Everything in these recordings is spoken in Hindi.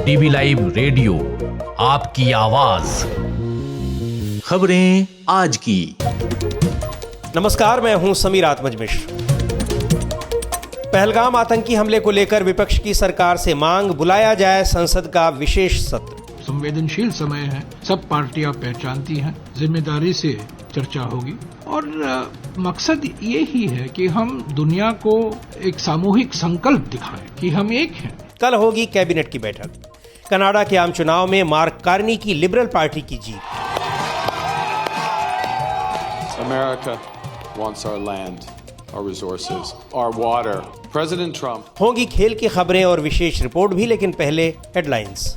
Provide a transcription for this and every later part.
डीवी लाइव रेडियो, आपकी आवाज। खबरें आज की। नमस्कार, मैं हूं समीर आत्मज मिश्र। पहलगाम आतंकी हमले को लेकर विपक्ष की सरकार से मांग, बुलाया जाए संसद का विशेष सत्र। संवेदनशील समय है, सब पार्टियां पहचानती हैं, जिम्मेदारी से चर्चा होगी और मकसद ये ही है कि हम दुनिया को एक सामूहिक संकल्प दिखाएं कि हम एक हैं। कल होगी कैबिनेट की बैठक। कनाडा के आम चुनाव में मार्क कार्नी की लिबरल पार्टी की जीत। America wants our land, our resources, our water. President Trump. होंगी खेल की खबरें और विशेष रिपोर्ट भी, लेकिन पहले हेडलाइंस।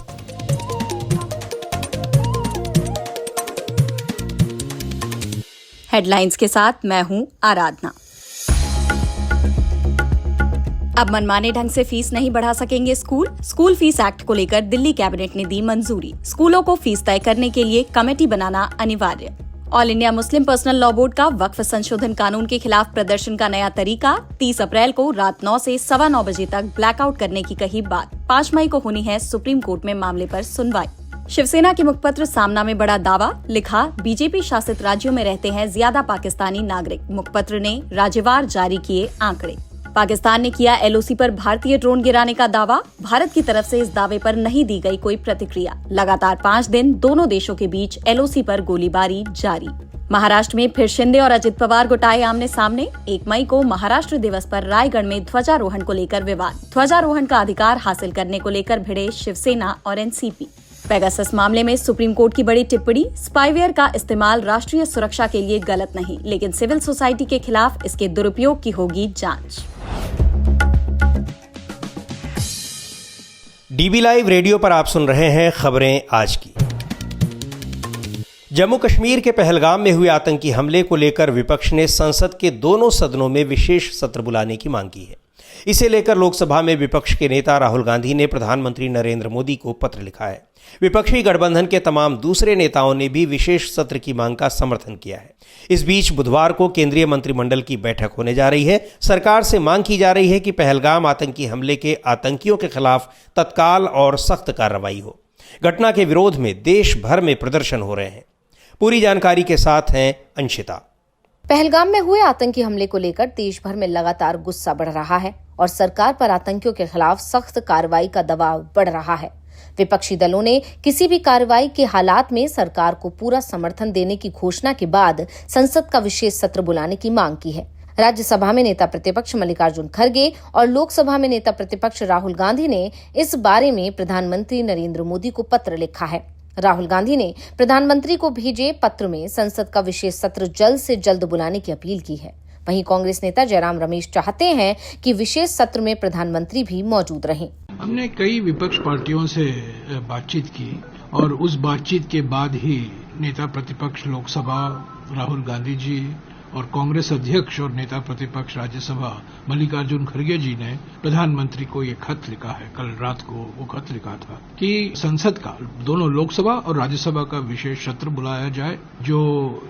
हेडलाइंस के साथ मैं हूं आराधना। अब मनमाने ढंग से फीस नहीं बढ़ा सकेंगे स्कूल फीस एक्ट को लेकर दिल्ली कैबिनेट ने दी मंजूरी। स्कूलों को फीस तय करने के लिए कमेटी बनाना अनिवार्य। All India Muslim personal law board का वक्फ संशोधन कानून के खिलाफ प्रदर्शन का नया तरीका। 30 अप्रैल को रात 9 से 9:15 बजे तक ब्लैकआउट करने की कही बात। 5 मई को होनी है सुप्रीम कोर्ट में मामले पर सुनवाई। शिवसेना के मुखपत्र सामना में बड़ा दावा, लिखा बीजेपी शासित राज्यों में रहते हैं ज्यादा पाकिस्तानी नागरिक। मुखपत्र ने राज्यवार जारी किए आंकड़े। पाकिस्तान ने किया एलओसी पर भारतीय ड्रोन गिराने का दावा। भारत की तरफ से इस दावे पर नहीं दी गई कोई प्रतिक्रिया। लगातार 5 दिन दोनों देशों के बीच एलओसी पर गोलीबारी जारी। महाराष्ट्र में फिर शिंदे और अजित पवार गुटाए आमने सामने। 1 मई को महाराष्ट्र दिवस पर रायगढ़ में ध्वजारोहण को लेकर विवाद। ध्वजारोहण का अधिकार हासिल करने को लेकर भिड़े शिवसेना और एनसीपी। पेगासस मामले में सुप्रीम कोर्ट की बड़ी टिप्पणी। स्पाईवेयर का इस्तेमाल राष्ट्रीय सुरक्षा के लिए गलत नहीं, लेकिन सिविल सोसाइटी के खिलाफ इसके दुरुपयोग की होगी जांच। डीवी लाइव रेडियो पर आप सुन रहे हैं खबरें आज की। जम्मू कश्मीर के पहलगाम में हुए आतंकी हमले को लेकर विपक्ष ने संसद के दोनों सदनों में विशेष सत्र बुलाने की मांग की है। इसे लेकर लोकसभा में विपक्ष के नेता राहुल गांधी ने प्रधानमंत्री नरेंद्र मोदी को पत्र लिखा है। विपक्षी गठबंधन के तमाम दूसरे नेताओं ने भी विशेष सत्र की मांग का समर्थन किया है। इस बीच बुधवार को केंद्रीय मंत्रिमंडल की बैठक होने जा रही है। सरकार से मांग की जा रही है कि पहलगाम आतंकी हमले के आतंकियों के खिलाफ तत्काल और सख्त कार्रवाई हो। घटना के विरोध में देश भर में प्रदर्शन हो रहे हैं। पूरी जानकारी के साथ हैं अंशिता। पहलगाम में हुए आतंकी हमले को लेकर देश भर में लगातार गुस्सा बढ़ रहा है और सरकार पर आतंकियों के खिलाफ सख्त कार्रवाई का दबाव बढ़ रहा है। विपक्षी दलों ने किसी भी कार्रवाई के हालात में सरकार को पूरा समर्थन देने की घोषणा के बाद संसद का विशेष सत्र बुलाने की मांग की है। राज्यसभा में नेता प्रतिपक्ष मल्लिकार्जुन खड़गे और लोकसभा में नेता प्रतिपक्ष राहुल गांधी ने इस बारे में प्रधानमंत्री नरेंद्र मोदी को पत्र लिखा है। राहुल गांधी ने प्रधानमंत्री को भेजे पत्र में संसद का विशेष सत्र जल्द से जल्द बुलाने की अपील की है। वहीं कांग्रेस नेता जयराम रमेश चाहते हैं कि विशेष सत्र में प्रधानमंत्री भी मौजूद रहें। हमने कई विपक्ष पार्टियों से बातचीत की और उस बातचीत के बाद ही नेता प्रतिपक्ष लोकसभा राहुल गांधी जी और कांग्रेस अध्यक्ष और नेता प्रतिपक्ष राज्यसभा मल्लिकार्जुन खड़गे जी ने प्रधानमंत्री को ये खत लिखा है। कल रात को वो खत लिखा था कि संसद का, दोनों लोकसभा और राज्यसभा का विशेष सत्र बुलाया जाए। जो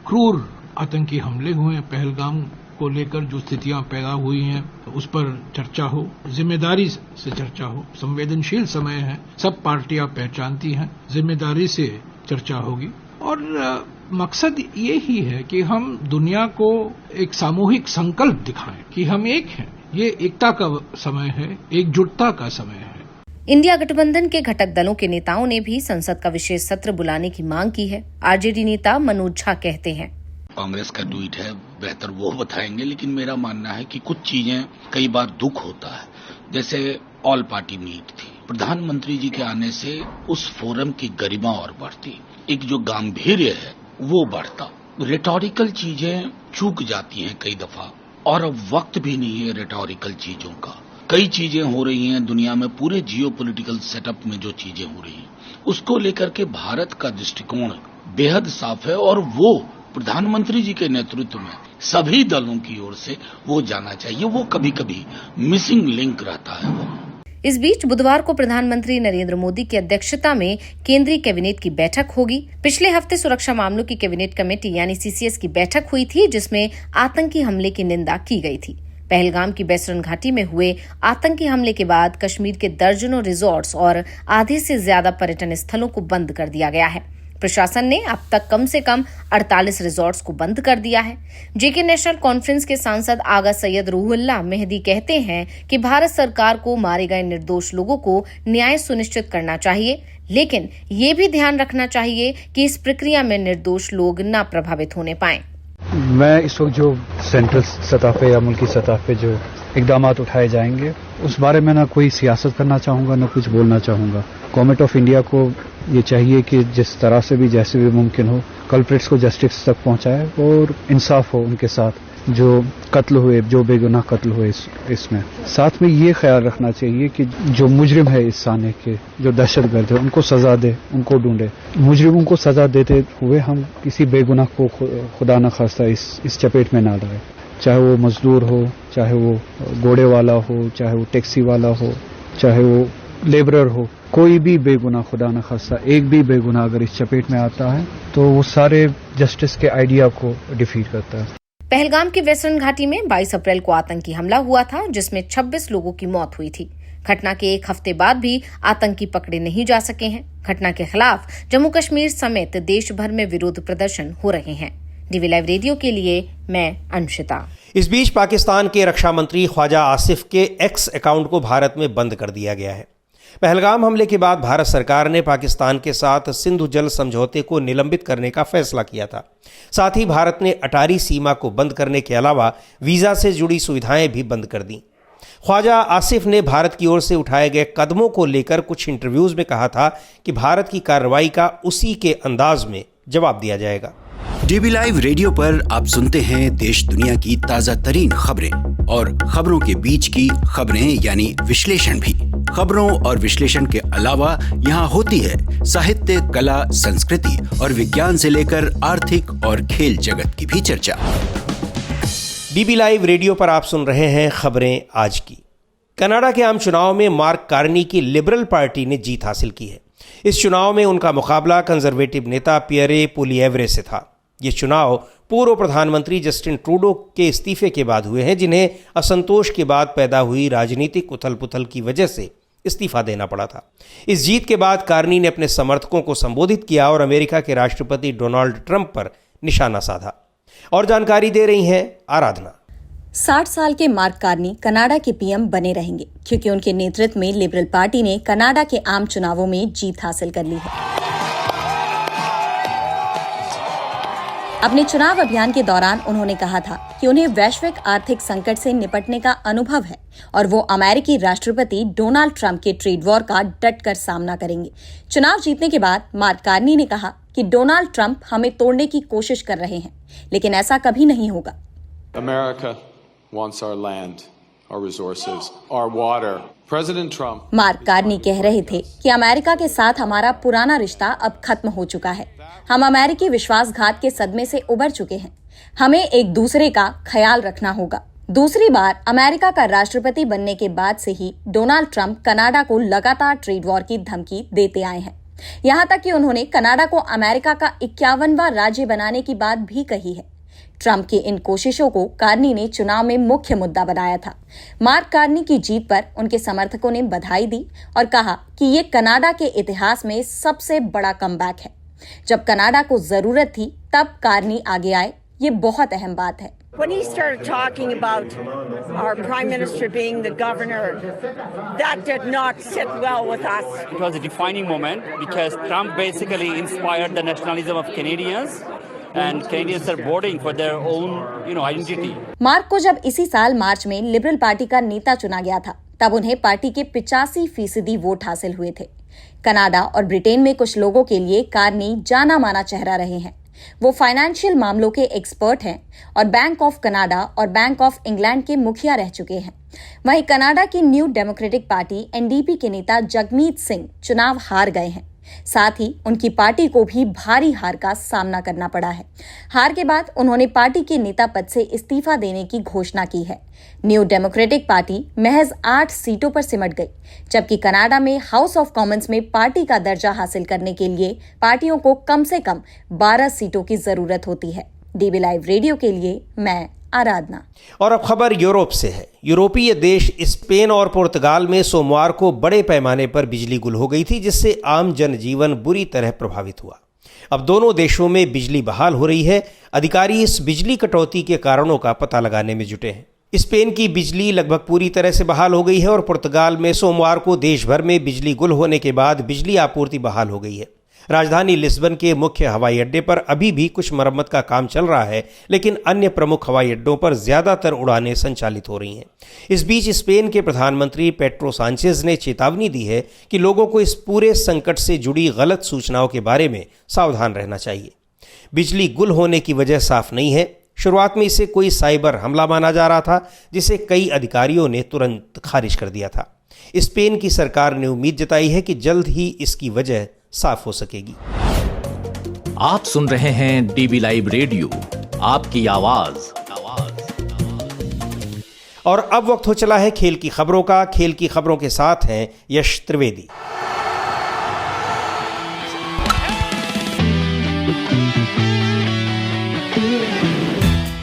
क्रूर आतंकी हमले हुए हैं पहलगाम को लेकर, जो स्थितियां पैदा हुई हैं, उस पर चर्चा हो, जिम्मेदारी से चर्चा हो। संवेदनशील समय है, सब पार्टियां पहचानती हैं, जिम्मेदारी से चर्चा होगी और मकसद ये ही है कि हम दुनिया को एक सामूहिक संकल्प दिखाएं कि हम एक हैं। ये एकता का समय है, एकजुटता का समय है। इंडिया गठबंधन के घटक दलों के नेताओं ने भी संसद का विशेष सत्र बुलाने की मांग की है। आरजेडी नेता मनोज झा कहते हैं, कांग्रेस का ट्वीट है, बेहतर वो बताएंगे, लेकिन मेरा मानना है कि कुछ चीजें कई बार दुख होता है। जैसे ऑल पार्टी मीट थी, प्रधानमंत्री जी के आने से उस फोरम की गरिमा और बढ़ती, एक जो गांभीर्य है वो बढ़ता। रिटोरिकल चीजें चूक जाती हैं कई दफा और अब वक्त भी नहीं है रिटोरिकल चीजों का। कई चीजें हो रही हैं दुनिया में, पूरे जियोपॉलिटिकल सेटअप में जो चीजें हो रही हैं उसको लेकर के भारत का दृष्टिकोण बेहद साफ है और वो प्रधानमंत्री जी के नेतृत्व में सभी दलों की ओर से वो जाना चाहिए। वो कभी कभी मिसिंग लिंक रहता है। वो इस बीच बुधवार को प्रधानमंत्री नरेंद्र मोदी की अध्यक्षता में केंद्रीय कैबिनेट की बैठक होगी। पिछले हफ्ते सुरक्षा मामलों की कैबिनेट कमेटी यानी सीसीएस की बैठक हुई थी, जिसमें आतंकी हमले की निंदा की गई थी। पहलगाम की वेस्टर्न घाटी में हुए आतंकी हमले के बाद कश्मीर के दर्जनों रिजॉर्ट्स और आधे से ज्यादा पर्यटन स्थलों को बंद कर दिया गया है। प्रशासन ने अब तक कम से कम 48 रिजॉर्ट्स को बंद कर दिया है। जेके नेशनल कॉन्फ्रेंस के सांसद आगा सैयद रूहुल्लाह मेहदी कहते हैं कि भारत सरकार को मारे गए निर्दोष लोगों को न्याय सुनिश्चित करना चाहिए, लेकिन ये भी ध्यान रखना चाहिए कि इस प्रक्रिया में निर्दोष लोग न प्रभावित होने पाएं। मैं इस वक्त जो सेंट्रल सतह पे या मुल्की सतह पे जो इकदाम उठाए जाएंगे उस बारे में ना कोई सियासत करना चाहूँगा न कुछ बोलना चाहूँगा। गवर्नमेंट ऑफ इंडिया को ये चाहिए कि जिस तरह से भी जैसे भी मुमकिन हो कल्प्रिट्स को जस्टिस तक पहुँचाए और इंसाफ हो उनके साथ, जो कत्ल हुए, जो बेगुनाह कत्ल हुए इसमें। साथ में ये ख्याल रखना चाहिए कि जो मुजरिम है इस साने के, जो दहशतगर्द है, उनको सजा दे, उनको ढूंढे। मुजरिमों को सजा देते हुए हम किसी बेगुनाह को खुदा न खास्ता इस चपेट में ना लाए, चाहे वो मजदूर हो, चाहे वो घोड़े वाला हो, चाहे वो टैक्सी वाला हो, चाहे वो लेबरर हो, कोई भी बेगुनाह खुदा न खास्ता एक भी बेगुनाह अगर इस चपेट में आता है तो वो सारे जस्टिस के आइडिया को डिफीट करता है। पहलगाम की वेस्टर्न घाटी में 22 अप्रैल को आतंकी हमला हुआ था, जिसमें 26 लोगों की मौत हुई थी। घटना के एक हफ्ते बाद भी आतंकी पकड़े नहीं जा सके हैं। घटना के खिलाफ जम्मू कश्मीर समेत देश भर में विरोध प्रदर्शन हो रहे हैं। डीवी लाइव रेडियो के लिए मैं अंशिता। इस बीच पाकिस्तान के रक्षा मंत्री ख्वाजा आसिफ के एक्स अकाउंट को भारत में बंद कर दिया गया है। पहलगाम हमले के बाद भारत सरकार ने पाकिस्तान के साथ सिंधु जल समझौते को निलंबित करने का फैसला किया था। साथ ही भारत ने अटारी सीमा को बंद करने के अलावा वीजा से जुड़ी सुविधाएं भी बंद कर दी। ख्वाजा आसिफ ने भारत की ओर से उठाए गए कदमों को लेकर कुछ इंटरव्यूज में कहा था कि भारत की कार्रवाई का उसी के अंदाज में जवाब दिया जाएगा। डीबी लाइव रेडियो पर आप सुनते हैं देश दुनिया की ताजा तरीन खबरें और खबरों के बीच की खबरें यानी विश्लेषण भी। खबरों और विश्लेषण के अलावा यहाँ होती है साहित्य, कला, संस्कृति और विज्ञान से लेकर आर्थिक और खेल जगत की भी चर्चा। डीबी लाइव रेडियो पर आप सुन रहे हैं खबरें आज की। कनाडा के आम चुनाव में मार्क कार्नी की लिबरल पार्टी ने जीत हासिल की है। इस चुनाव में उनका मुकाबला कंजर्वेटिव नेता पियरे पोलिएवरे से था। ये चुनाव पूर्व प्रधानमंत्री जस्टिन ट्रूडो के इस्तीफे के बाद हुए हैं, जिन्हें असंतोष के बाद पैदा हुई राजनीतिक उथल पुथल की वजह से इस्तीफा देना पड़ा था। इस जीत के बाद कार्नी ने अपने समर्थकों को संबोधित किया और अमेरिका के राष्ट्रपति डोनाल्ड ट्रंप पर निशाना साधा। और जानकारी दे रही हैं आराधना। 60 साल के मार्क कार्नी कनाडा के पीएम बने रहेंगे, क्योंकि उनके नेतृत्व में लिबरल पार्टी ने कनाडा के आम चुनावों में जीत हासिल कर ली है। अपने चुनाव अभियान के दौरान उन्होंने कहा था कि उन्हें वैश्विक आर्थिक संकट से निपटने का अनुभव है और वो अमेरिकी राष्ट्रपति डोनाल्ड ट्रंप के ट्रेड वॉर का डटकर सामना करेंगे। चुनाव जीतने के बाद मार्क कार्नी ने कहा कि डोनाल्ड ट्रंप हमें तोड़ने की कोशिश कर रहे हैं, लेकिन ऐसा कभी नहीं होगा। America wants our land, our resources, our water. President Trump. Mark Carney कह रहे थे कि अमेरिका के साथ हमारा पुराना रिश्ता अब खत्म हो चुका है। हम अमेरिकी विश्वासघात के सदमे से उबर चुके हैं। हमें एक दूसरे का ख्याल रखना होगा। दूसरी बार अमेरिका का राष्ट्रपति बनने के बाद से ही डोनाल्ड ट्रंप कनाडा को लगातार ट्रेड वॉर की धमकी देते आए हैं। यहाँ तक कि उन्होंने कनाडा को अमेरिका का 51वां राज्य बनाने की बात भी कही है। ट्रंप की इन कोशिशों को कार्नी ने चुनाव में मुख्य मुद्दा बनाया था। मार्क कार्नी की जीत पर उनके समर्थकों ने बधाई दी और कहा कि ये कनाडा के इतिहास में सबसे बड़ा कमबैक है। जब कनाडा को जरूरत थी तब कार्नी आगे आए, ये बहुत अहम बात है। When he started talking about our Prime Minister being the governor, that did not sit well with us. It was a defining moment because Trump basically inspired the nationalism of Canadians. And Canadians are voting for their own, identity. Mark को जब इसी साल मार्च में लिबरल पार्टी का नेता चुना गया था, तब उन्हें पार्टी के 85% वोट हासिल हुए थे। कनाडा और ब्रिटेन में कुछ लोगों के लिए कार्नी जाना माना चेहरा रहे हैं। वो फाइनेंशियल मामलों के एक्सपर्ट हैं और बैंक ऑफ कनाडा और बैंक ऑफ इंग्लैंड के मुखिया रह चुके हैं। वहीं कनाडा की न्यू डेमोक्रेटिक पार्टी एनडीपी के नेता जगमीत सिंह चुनाव हार गए हैं। साथ ही उनकी पार्टी को भी भारी हार का सामना करना पड़ा है। हार के बाद उन्होंने पार्टी के नेता पद से इस्तीफा देने की घोषणा की है। न्यू डेमोक्रेटिक पार्टी महज 8 सीटों पर सिमट गई, जबकि कनाडा में हाउस ऑफ कॉमन्स में पार्टी का दर्जा हासिल करने के लिए पार्टियों को कम से कम 12 सीटों की जरूरत होती है। डीबी लाइव रेडियो के लिए मैं आराधना। और अब खबर यूरोप से है। यूरोपीय देश स्पेन और पुर्तगाल में सोमवार को बड़े पैमाने पर बिजली गुल हो गई थी, जिससे आम जनजीवन बुरी तरह प्रभावित हुआ। अब दोनों देशों में बिजली बहाल हो रही है। अधिकारी इस बिजली कटौती के कारणों का पता लगाने में जुटे हैं। स्पेन की बिजली लगभग पूरी तरह से बहाल हो गई है और पुर्तगाल में सोमवार को देश भर में बिजली गुल होने के बाद बिजली आपूर्ति बहाल हो गई है। राजधानी लिस्बन के मुख्य हवाई अड्डे पर अभी भी कुछ मरम्मत का काम चल रहा है, लेकिन अन्य प्रमुख हवाई अड्डों पर ज्यादातर उड़ानें संचालित हो रही हैं। इस बीच स्पेन के प्रधानमंत्री पेड्रो सांचेज ने चेतावनी दी है कि लोगों को इस पूरे संकट से जुड़ी गलत सूचनाओं के बारे में सावधान रहना चाहिए। बिजली गुल होने की वजह साफ नहीं है। शुरुआत में इसे कोई साइबर हमला माना जा रहा था, जिसे कई अधिकारियों ने तुरंत खारिज कर दिया था। स्पेन की सरकार ने उम्मीद जताई है कि जल्द ही इसकी वजह साफ हो सकेगी। आप सुन रहे हैं डीबी लाइव रेडियो, आपकी आवाज। और अब वक्त हो चला है खेल की खबरों का। खेल की खबरों के साथ हैं यश त्रिवेदी।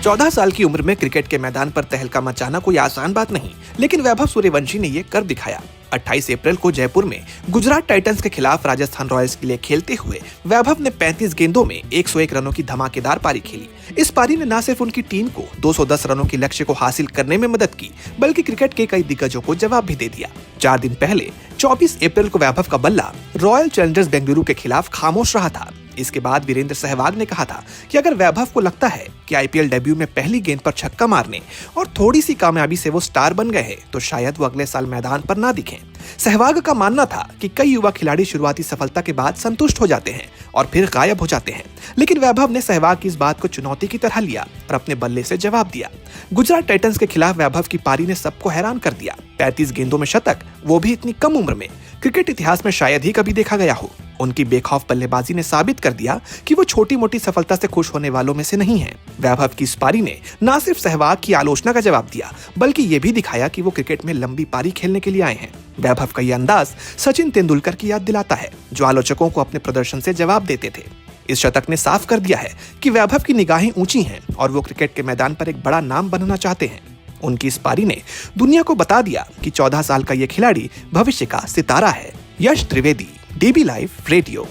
चौदह साल की उम्र में क्रिकेट के मैदान पर तहलका मचाना कोई आसान बात नहीं, लेकिन वैभव सूर्यवंशी ने ये कर दिखाया। 28 अप्रैल को जयपुर में गुजरात टाइटंस के खिलाफ राजस्थान रॉयल्स के लिए खेलते हुए वैभव ने 35 गेंदों में 101 रनों की धमाकेदार पारी खेली। इस पारी ने न सिर्फ उनकी टीम को 210 रनों के लक्ष्य को हासिल करने में मदद की, बल्कि क्रिकेट के कई दिग्गजों को जवाब भी दे दिया। 4 दिन पहले 24 अप्रैल को वैभव का बल्ला रॉयल चैलेंजर्स बेंगलुरु के खिलाफ खामोश रहा था। इसके बाद वीरेंद्र सहवाग ने कहा था कि अगर वैभव को लगता है कि आईपीएल डेब्यू में पहली गेंद पर छक्का मारने और थोड़ी सी कामयाबी से वो स्टार बन गए हैं, तो शायद वो अगले साल मैदान पर ना दिखें। सहवाग का मानना था कि कई युवा खिलाड़ी शुरुआती सफलता के बाद संतुष्ट हो जाते हैं और फिर गायब हो जाते हैं, लेकिन वैभव ने सहवाग की इस बात को चुनौती की तरह लिया और अपने बल्ले से जवाब दिया। गुजरात टाइटंस के खिलाफ वैभव की पारी ने सबको हैरान कर दिया। 35 गेंदों में शतक, वो भी इतनी कम उम्र में, क्रिकेट इतिहास में शायद ही कभी देखा गया हो। उनकी बेखौफ बल्लेबाजी ने साबित कर दिया कि वो छोटी मोटी सफलता से खुश होने वालों में से नहीं हैं। वैभव की इस पारी ने न सिर्फ सहवाग की आलोचना का जवाब दिया, बल्कि ये भी दिखाया कि वो क्रिकेट में लंबी पारी खेलने के लिए आए हैं। वैभव का ये अंदाज सचिन तेंदुलकर की याद दिलाता है, जो आलोचकों को अपने प्रदर्शन से जवाब देते थे। इस शतक ने साफ कर दिया है कि वैभव की निगाहें ऊंची हैं और वो क्रिकेट के मैदान पर एक बड़ा नाम बनना चाहते हैं। उनकी इस पारी ने दुनिया को बता दिया कि 14 साल का ये खिलाड़ी भविष्य का सितारा है। यश त्रिवेदी, डीबी लाइव रेडियो।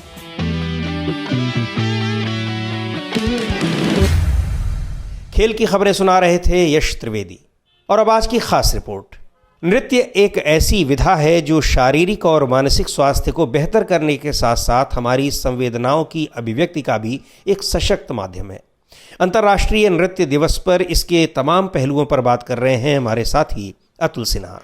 खेल की खबरें सुना रहे थे यश त्रिवेदी। और अब आज की खास रिपोर्ट। नृत्य एक ऐसी विधा है जो शारीरिक और मानसिक स्वास्थ्य को बेहतर करने के साथ साथ हमारी संवेदनाओं की अभिव्यक्ति का भी एक सशक्त माध्यम है। अंतर्राष्ट्रीय नृत्य दिवस पर इसके तमाम पहलुओं पर बात कर रहे हैं हमारे साथी अतुल सिन्हा।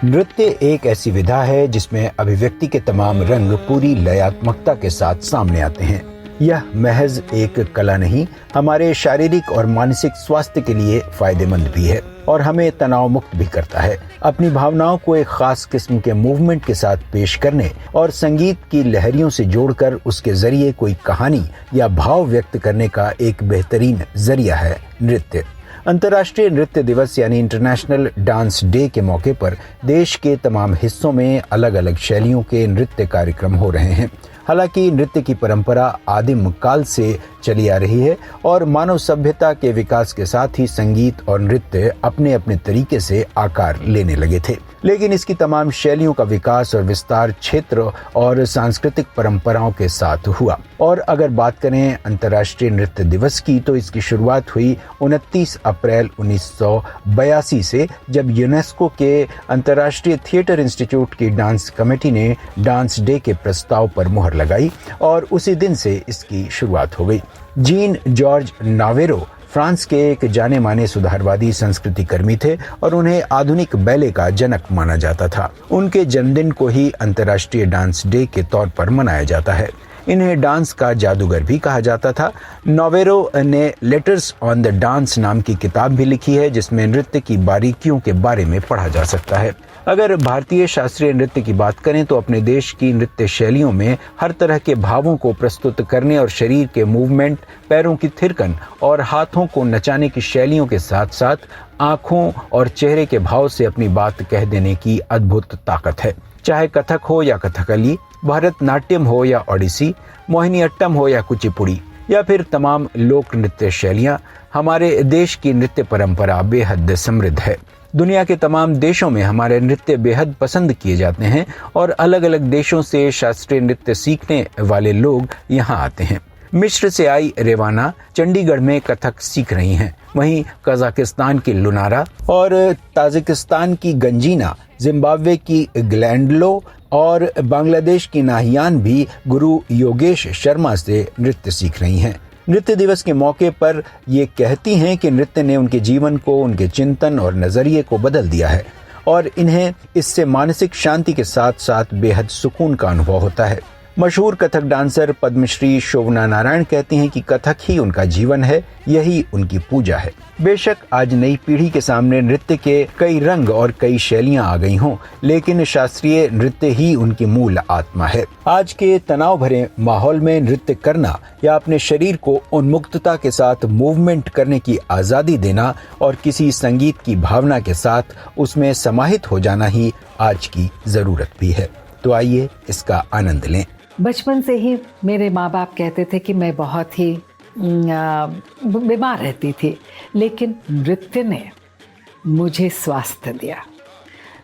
नृत्य एक ऐसी विधा है जिसमें अभिव्यक्ति के तमाम रंग पूरी लयात्मकता के साथ सामने आते हैं। यह महज एक कला नहीं, हमारे शारीरिक और मानसिक स्वास्थ्य के लिए फायदेमंद भी है और हमें तनाव मुक्त भी करता है। अपनी भावनाओं को एक खास किस्म के मूवमेंट के साथ पेश करने और संगीत की लहरियों से जोड़कर उसके जरिए कोई कहानी या भाव व्यक्त करने का एक बेहतरीन जरिया है नृत्य। अंतर्राष्ट्रीय नृत्य दिवस यानी इंटरनेशनल डांस डे के मौके पर देश के तमाम हिस्सों में अलग अलग शैलियों के नृत्य कार्यक्रम हो रहे हैं। हालांकि नृत्य की परंपरा आदिम काल से चली आ रही है और मानव सभ्यता के विकास के साथ ही संगीत और नृत्य अपने अपने तरीके से आकार लेने लगे थे, लेकिन इसकी तमाम शैलियों का विकास और विस्तार क्षेत्र और सांस्कृतिक परंपराओं के साथ हुआ। और अगर बात करें अंतर्राष्ट्रीय नृत्य दिवस की, तो इसकी शुरुआत हुई 29 अप्रैल 1982 से, जब यूनेस्को के अंतर्राष्ट्रीय थिएटर इंस्टीट्यूट की डांस कमेटी ने डांस डे के प्रस्ताव पर मुहर लगाई और उसी दिन से इसकी शुरुआत हो गई। जीन जॉर्ज नावेरो फ्रांस के एक जाने माने सुधारवादी संस्कृति कर्मी थे और उन्हें आधुनिक बैले का जनक माना जाता था। उनके जन्मदिन को ही अंतर्राष्ट्रीय डांस डे के तौर पर मनाया जाता है। इन्हें डांस का जादूगर भी कहा जाता था। नोवेरो ने लेटर्स ऑन द डांस नाम की किताब भी लिखी है, जिसमें नृत्य की बारीकियों के बारे में पढ़ा जा सकता है। अगर भारतीय शास्त्रीय नृत्य की बात करें तो अपने देश की नृत्य शैलियों में हर तरह के भावों को प्रस्तुत करने और शरीर के मूवमेंट, पैरों की थिरकन और हाथों को नचाने की शैलियों के साथ साथ आंखों और चेहरे के भाव से अपनी बात कह देने की अद्भुत ताकत है। चाहे कथक हो या कथकली, भरतनाट्यम हो या ओडिसी, मोहिनीअट्टम हो या कुचिपुड़ी या फिर तमाम लोक नृत्य शैलियाँ, हमारे देश की नृत्य परंपरा बेहद समृद्ध है। दुनिया के तमाम देशों में हमारे नृत्य बेहद पसंद किए जाते हैं और अलग अलग देशों से शास्त्रीय नृत्य सीखने वाले लोग यहाँ आते हैं। मिस्र से आई रेवाना चंडीगढ़ में कथक सीख रही हैं। वहीं कजाकिस्तान की लुनारा और ताजिकिस्तान की गंजीना, जिम्बाब्वे की ग्लैंडलो और बांग्लादेश की नाहियान भी गुरु योगेश शर्मा से नृत्य सीख रही हैं। नृत्य दिवस के मौके पर ये कहती हैं कि नृत्य ने उनके जीवन को, उनके चिंतन और नजरिए को बदल दिया है और इन्हें इससे मानसिक शांति के साथ साथ बेहद सुकून का अनुभव होता है। मशहूर कथक डांसर पद्मश्री शोभना नारायण कहती हैं कि कथक ही उनका जीवन है, यही उनकी पूजा है। बेशक आज नई पीढ़ी के सामने नृत्य के कई रंग और कई शैलियां आ गई हों, लेकिन शास्त्रीय नृत्य ही उनकी मूल आत्मा है। आज के तनाव भरे माहौल में नृत्य करना या अपने शरीर को उन्मुक्तता के साथ मूवमेंट करने की आजादी देना और किसी संगीत की भावना के साथ उसमें समाहित हो जाना ही आज की जरूरत भी है। तो आइए इसका आनंद लें। बचपन से ही मेरे माँ बाप कहते थे कि मैं बहुत ही बीमार रहती थी, लेकिन नृत्य ने मुझे स्वास्थ्य दिया,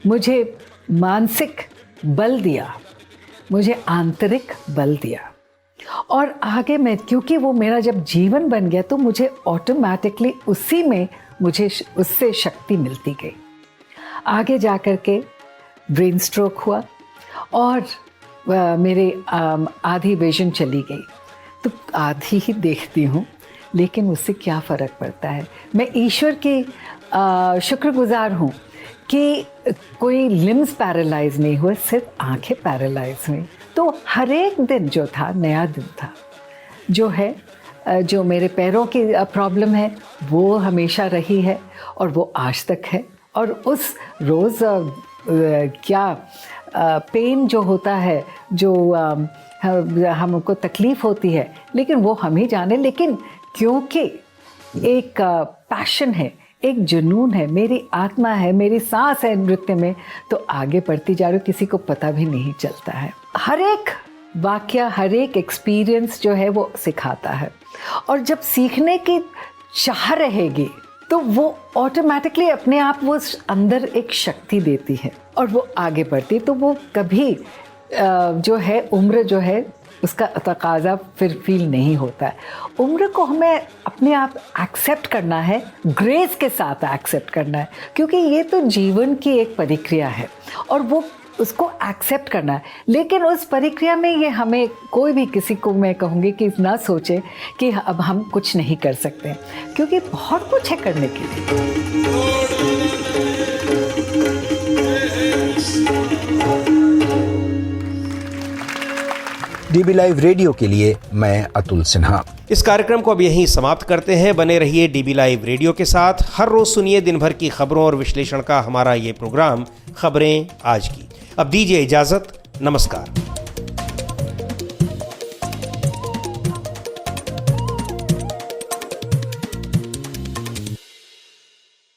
मुझे मानसिक बल दिया, मुझे आंतरिक बल दिया। और आगे मैं, क्योंकि वो मेरा जब जीवन बन गया तो मुझे ऑटोमेटिकली उसी में मुझे उससे शक्ति मिलती गई। आगे जा कर के ब्रेन स्ट्रोक हुआ और मेरे आधी विजन चली गई। तो आधी ही देखती हूँ, लेकिन उससे क्या फ़र्क पड़ता है। मैं ईश्वर की शुक्रगुजार हूँ कि कोई लिम्स पैरालाइज नहीं हुए, सिर्फ आंखें पैरालाइज हुई। तो हर एक दिन जो था नया दिन था। जो है, जो मेरे पैरों की प्रॉब्लम है वो हमेशा रही है और वो आज तक है। और उस रोज़ पेन जो होता है, जो हमको तकलीफ़ होती है, लेकिन वो हम ही जाने। लेकिन क्योंकि एक पैशन है, एक जुनून है, मेरी आत्मा है, मेरी सांस है नृत्य में, तो आगे बढ़ती जा रही हूँ, किसी को पता भी नहीं चलता है। हर एक वाक़या, हर एक एक्सपीरियंस जो है वो सिखाता है। और जब सीखने की चाह रहेगी तो वो ऑटोमेटिकली अपने आप वो अंदर एक शक्ति देती है और वो आगे बढ़ती है। तो वो कभी जो है उम्र जो है उसका तकाजा फिर फील नहीं होता है। उम्र को हमें अपने आप एक्सेप्ट करना है, ग्रेस के साथ एक्सेप्ट करना है, क्योंकि ये तो जीवन की एक प्रक्रिया है और वो उसको एक्सेप्ट करना है। लेकिन उस प्रक्रिया में ये हमें कोई भी किसी को मैं कहूँगी कि ना सोचे कि अब हम कुछ नहीं कर सकते, क्योंकि बहुत कुछ है करने के लिए। डीबी लाइव रेडियो के लिए मैं अतुल सिन्हा। इस कार्यक्रम को अब यहीं समाप्त करते हैं। बने रहिए डीबी लाइव रेडियो के साथ। हर रोज सुनिए दिन भर की खबरों और विश्लेषण का हमारा ये प्रोग्राम खबरें आज की। अब दीजिए इजाजत। नमस्कार।